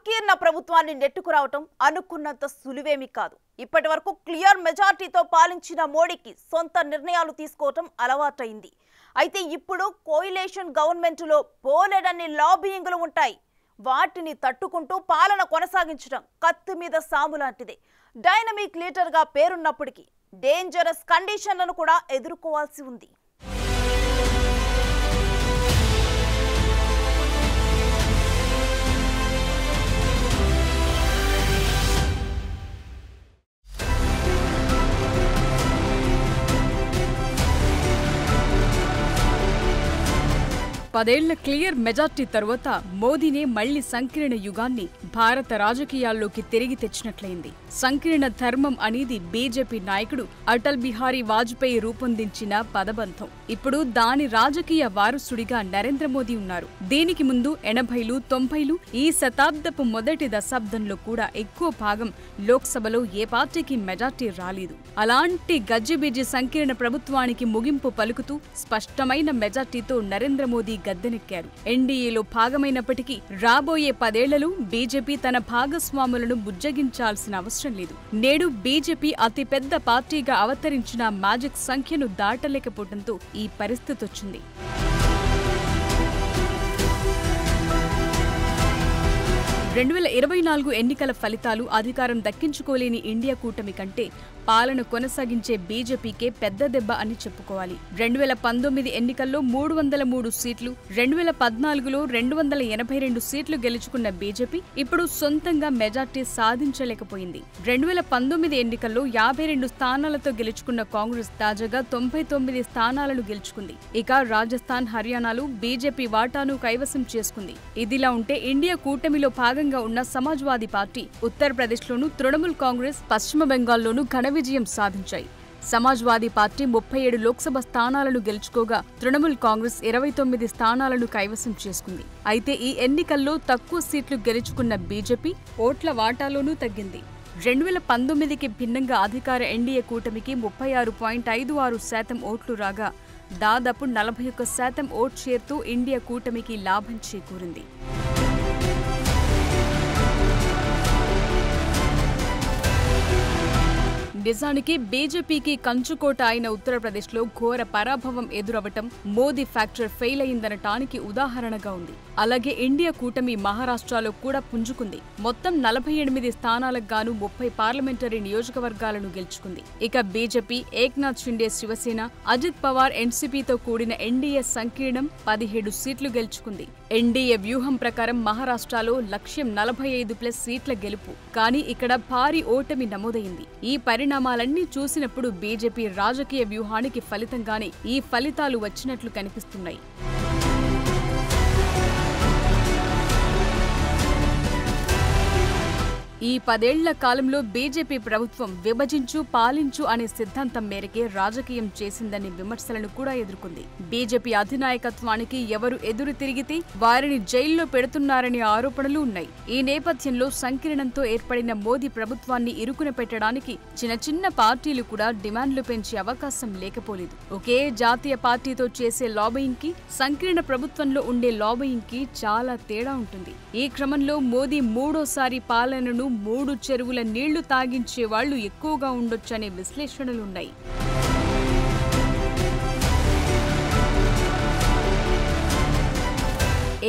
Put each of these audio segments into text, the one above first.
సంకీర్ణ ప్రభుత్వాన్ని నెట్టుకురావటం అనుకున్నంత సులువేమీ కాదు. ఇప్పటివరకు క్లియర్ మెజారిటీతో పాలించిన మోడీకి సొంత నిర్ణయాలు తీసుకోవటం అలవాటైంది. అయితే ఇప్పుడు కోయిలేషన్ గవర్నమెంట్లో బోలెడన్ని లాబియింగ్లు ఉంటాయి. వాటిని తట్టుకుంటూ పాలన కొనసాగించడం కత్తి మీద సాము లాంటిదే. డైనమిక్ లీడర్గా పేరున్నప్పటికీ డేంజరస్ కండిషన్లను కూడా ఎదుర్కోవాల్సి ఉంది. పదేళ్ల క్లియర్ మెజార్టీ తరువాత మోదీనే మళ్లీ సంకీర్ణ యుగాన్ని భారత రాజకీయాల్లోకి తిరిగి తెచ్చినట్లయింది. సంకీర్ణ ధర్మం అనేది బీజేపీ నాయకుడు అటల్ బిహారీ వాజ్పేయి రూపొందించిన పదబంధం. ఇప్పుడు దాని రాజకీయ వారసుడిగా నరేంద్ర మోదీ ఉన్నారు. దీనికి ముందు 80లు 90లు ఈ శతాబ్దపు మొదటి దశాబ్దంలో కూడా ఎక్కువ భాగం లోక్సభలో ఏ పార్టీకి మెజార్టీ రాలేదు. అలాంటి గజ్జిబిజ్జి సంకీర్ణ ప్రభుత్వానికి ముగింపు పలుకుతూ స్పష్టమైన మెజార్టీతో నరేంద్ర మోదీ గద్దెనెక్కారు. ఎన్డీఏలో భాగమైనప్పటికీ రాబోయే 10 ఏళ్లలో బీజేపీ తన భాగస్వాములను బుజ్జగించాల్సిన అవసరం లేదు. నేడు బీజేపీ అతిపెద్ద పార్టీగా అవతరించిన మ్యాజిక్ సంఖ్యను దాటలేకపోవడంతో ఈ పరిస్థితి వచ్చింది. రెండు 2024 ఎన్నికల ఫలితాలు అధికారం దక్కించుకోలేని ఇండియా కూటమి కంటే పాలన కొనసాగించే బీజేపీకే పెద్ద దెబ్బ అని చెప్పుకోవాలి. 2019 ఎన్నికల్లో 303 సీట్లు, 2014లో 282 సీట్లు గెలుచుకున్న బీజేపీ ఇప్పుడు సొంతంగా మెజార్టీ సాధించలేకపోయింది. 2019 ఎన్నికల్లో 52 స్థానాలతో గెలుచుకున్న కాంగ్రెస్ తాజాగా 99 స్థానాలను గెలుచుకుంది. ఇక రాజస్థాన్, హర్యానాలో బీజేపీ వాటాను కైవసం చేసుకుంది. ఇదిలా ఉంటే ఇండియా కూటమిలో భాగంగా ఉన్న సమాజ్వాదీ పార్టీ ఉత్తరప్రదేశ్లోనూ, తృణమూల్ కాంగ్రెస్ పశ్చిమ బెంగాల్లోనూ ఘన విజయం సాధించాయి. సమాజ్వాదీ పార్టీ 37 లోక్సభ స్థానాలను గెలుచుకోగా తృణమూల్ కాంగ్రెస్ 29 స్థానాలను కైవసం చేసుకుంది. అయితే ఈ ఎన్నికల్లో తక్కువ సీట్లు గెలుచుకున్న బీజేపీ ఓట్ల వాటాలోనూ తగ్గింది. 2019కి భిన్నంగా అధికార ఎన్డీఏ కూటమికి 36.56% ఓట్లు రాగా దాదాపు 41% ఓట్ షేర్తో ఇండియా కూటమికి లాభం చేకూరింది. నిజానికి బీజేపీకి కంచుకోట అయిన ఉత్తరప్రదేశ్లో ఘోర పరాభవం ఎదురవటం మోదీ ఫ్యాక్టర్ ఫెయిల్ అయిందనటానికి ఉదాహరణగా ఉంది. అలాగే ఇండియా కూటమి మహారాష్ట్రలో కూడా పుంజుకుంది. మొత్తం 48 స్థానాలకు గాను 30 పార్లమెంటరీ నియోజకవర్గాలను గెలుచుకుంది. ఇక బీజేపీ, ఏక్నాథ్ షిండే శివసేన, అజిత్ పవార్ ఎన్సీపీతో కూడిన ఎన్డీఏ సంకీర్ణం 17 సీట్లు గెలుచుకుంది. ఎన్డీఏ వ్యూహం ప్రకారం మహారాష్ట్రలో లక్ష్యం 45+ సీట్ల గెలుపు. కానీ ఇక్కడ భారీ ఓటమి నమోదైంది. ఈ పరిణామాలన్నీ చూసినప్పుడు బీజేపీ రాజకీయ వ్యూహానికి ఫలితంగానే ఈ ఫలితాలు వచ్చినట్లు కనిపిస్తున్నాయి. ఈ 10 ఏళ్ల కాలంలో బీజేపీ ప్రభుత్వం విభజించు పాలించు అనే సిద్ధాంతం మేరకే రాజకీయం చేసిందనే విమర్శలను కూడా ఎదుర్కొంది. బీజేపీ అధినాయకత్వానికి ఎవరు ఎదురు తిరిగితే వారిని జైల్లో పెడుతున్నారనే ఆరోపణలు ఉన్నాయి. ఈ నేపథ్యంలో సంకీర్ణంతో ఏర్పడిన మోదీ ప్రభుత్వాన్ని ఇరుకున పెట్టడానికి చిన్న పార్టీలు కూడా డిమాండ్లు పెంచే అవకాశం లేకపోలేదు. ఒకే జాతీయ పార్టీతో చేసే లాబియింగ్ కి, సంకీర్ణ ప్రభుత్వంలో ఉండే లాబియింగ్ కి చాలా తేడా ఉంటుంది. ఈ క్రమంలో మోదీ మూడోసారి పాలనను 3 చెరువుల నీళ్లు తాగించే వాళ్లు ఎక్కువగా ఉండొచ్చనే విశ్లేషణలున్నాయి.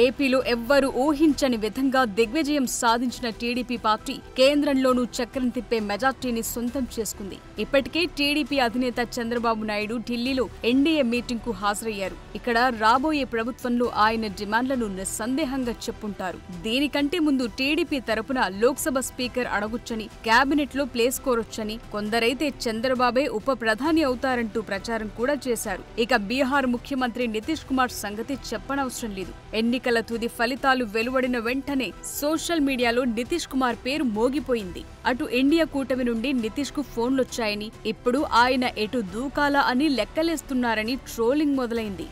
ఏపీలో ఎవ్వరూ ఊహించని విధంగా దిగ్విజయం సాధించిన టీడీపీ పార్టీ కేంద్రంలోనూ చక్రం తిప్పే మెజార్టీని సొంతం చేసుకుంది. ఇప్పటికే టీడీపీ అధినేత చంద్రబాబు నాయుడు ఢిల్లీలో ఎన్డీఏ మీటింగ్ కు హాజరయ్యారు. ఇక్కడ రాబోయే ప్రభుత్వంలో ఆయన డిమాండ్లను నిస్సందేహంగా చెప్పుంటారు. దీనికంటే ముందు టీడీపీ తరపున లోక్సభ స్పీకర్ అడగొచ్చని, కేబినెట్ లో ప్లేస్ కోరొచ్చని, కొందరైతే చంద్రబాబే ఉప ప్రధాని అవుతారంటూ ప్రచారం కూడా చేశారు. ఇక బీహార్ ముఖ్యమంత్రి నితీష్ కుమార్ సంగతి చెప్పనవసరం లేదు. ఎన్నికల తుది ఫలితాలు వెలువడిన వెంటనే సోషల్ మీడియాలో నితీష్ కుమార్ పేరు మోగిపోయింది. అటు ఇండియా కూటమి నుండి నితీష్ కు ఫోన్లొచ్చాయని, ఇప్పుడు ఆయన ఎటు దూకాలా అని లెక్కలేస్తున్నారని ట్రోలింగ్ మొదలైంది.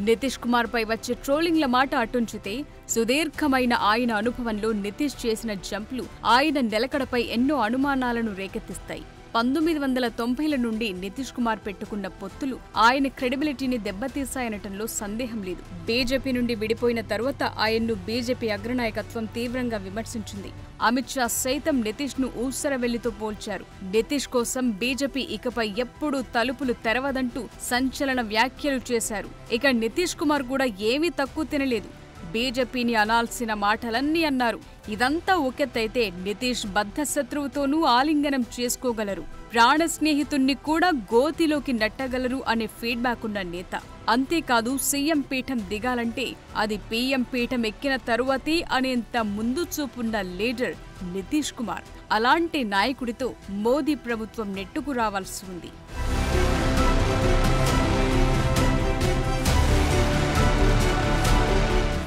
నితీష్ కుమార్ పై వచ్చే ట్రోలింగ్ల మాట అటుంచితే సుదీర్ఘమైన ఆయన అనుభవంలో నితీష్ చేసిన జంప్లు ఆయన నిలకడపై ఎన్నో అనుమానాలను రేకెత్తిస్తాయి. 1990ల నుండి నితీష్ కుమార్ పెట్టుకున్న పొత్తులు ఆయన క్రెడిబిలిటీని దెబ్బతీశాయనటంలో సందేహం లేదు. బీజేపీ నుండి విడిపోయిన తరువాత ఆయన్ను బీజేపీ అగ్రనాయకత్వం తీవ్రంగా విమర్శించింది. అమిత్ షా సైతం నితీష్ ను ఊసరవెల్లితో పోల్చారు. నితీష్ కోసం బీజేపీ ఇకపై ఎప్పుడూ తలుపులు తెరవదంటూ సంచలన వ్యాఖ్యలు చేశారు. ఇక నితీష్ కుమార్ కూడా ఏమీ తక్కువ తినలేదు. బీజేపీని అనాల్సిన మాటలన్నీ అన్నారు. ఇదంతా ఒకెత్తైతే నితీష్ బద్ధశత్రువుతోనూ ఆలింగనం చేసుకోగలరు, ప్రాణ స్నేహితుణ్ణి కూడా గోతిలోకి నెట్టగలరు అనే ఫీడ్బ్యాక్ ఉన్న నేత. అంతేకాదు సీఎం పీఠం దిగాలంటే అది పీఎం పీఠం ఎక్కిన తరువాతే అనేంత ముందు చూపున్న లీడర్ నితీష్ కుమార్. అలాంటి నాయకుడితో మోదీ ప్రభుత్వం నెట్టుకు రావాల్సి ఉంది.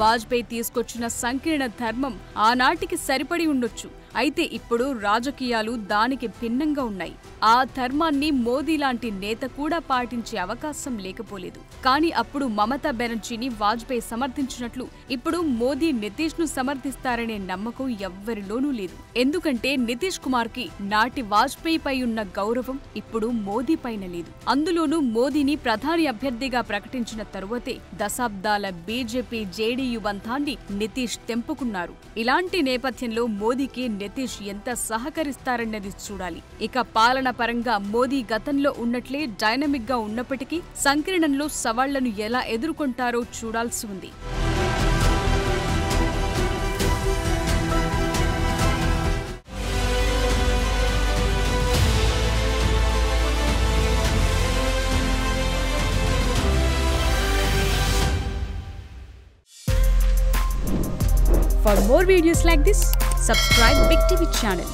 వాజ్పేయి తీసుకొచ్చిన సంకీర్ణ ధర్మం ఆనాటికి సరిపడి ఉండొచ్చు. అయితే ఇప్పుడు రాజకీయాలు దానికి భిన్నంగా ఉన్నాయి. ఆ ధర్మాన్ని మోదీ లాంటి నేత కూడా పాటించే అవకాశం లేకపోలేదు. కానీ అప్పుడు మమతా బెనర్జీని వాజ్పేయి సమర్థించినట్లు ఇప్పుడు మోదీ నితీష్ ను సమర్థిస్తారనే నమ్మకం ఎవ్వరిలోనూ లేదు. ఎందుకంటే నితీష్ కుమార్ కి నాటి వాజ్పేయిపై ఉన్న గౌరవం ఇప్పుడు మోదీ పైన లేదు. అందులోనూ మోదీని ప్రధాని అభ్యర్థిగా ప్రకటించిన తరువాతే దశాబ్దాల బీజేపీ జేడీయూ బంధాన్ని నితీష్ తెంపుకున్నారు. ఇలాంటి నేపథ్యంలో మోదీకి నితీష్ ఎంత సహకరిస్తారన్నది చూడాలి. ఇక పాలన పరంగా మోదీ గతంలో ఉన్నట్లే డైనమిక్ గా ఉన్నప్పటికీ సంకీర్ణంలో సవాళ్లను ఎలా ఎదుర్కొంటారో చూడాల్సి ఉంది. For more videos like this, subscribe Big TV channel.